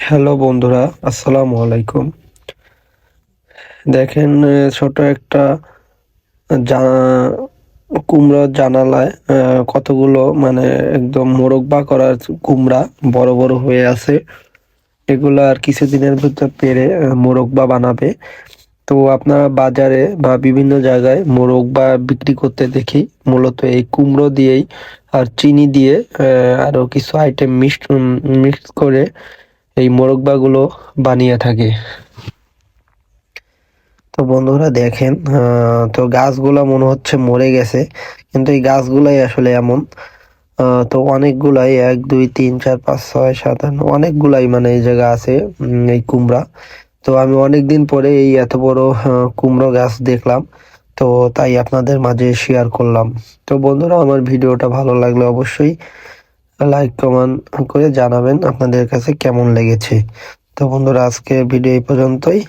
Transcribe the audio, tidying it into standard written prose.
Hello বন্ধুরা, আসসালামু আলাইকুম। দেখেন, ছোট একটা জা কুমড়োর জানালায় কতগুলো মানে একদম মোরব্বা করা কুমড়া বড় বড় হয়ে আছে। এগুলা আর কিছুদিনের ভিতর পেরে মোরব্বা বানাবে। তো আপনারা বাজারে বা বিভিন্ন জায়গায় মোরব্বা বিক্রি করতে দেখি মূলত এই কুমড়ো দিয়েই আর চিনি দিয়ে আরো কিছু আইটেম মিক্স করে এই মোরব্বাগুলো বানিয়ে থাকে। তো বন্ধুরা দেখেন, তো গাছগুলা মনে হচ্ছে মরে গেছে, কিন্তু এই গাছগুলাই আসলে এমন। তো অনেকগুলাই ১, ২, ৩, ৪, ৫, ৬, ৭, ৮ অনেকগুলাই মানে এই জায়গা আছে এই কুমড়া। তো আমি অনেকদিন পরে এই এত বড় কুমড়ো গাছ দেখলাম। তো তাই আপনাদের মাঝে শেয়ার করলাম। তো বন্ধুরা, আমার ভিডিওটা ভালো লাগলে অবশ্যই লাইক কমেন্ট করে জানাবেন আপনাদের কাছে কেমন লেগেছে। তো বন্ধুরা, আজকে ভিডিও এই পর্যন্তই।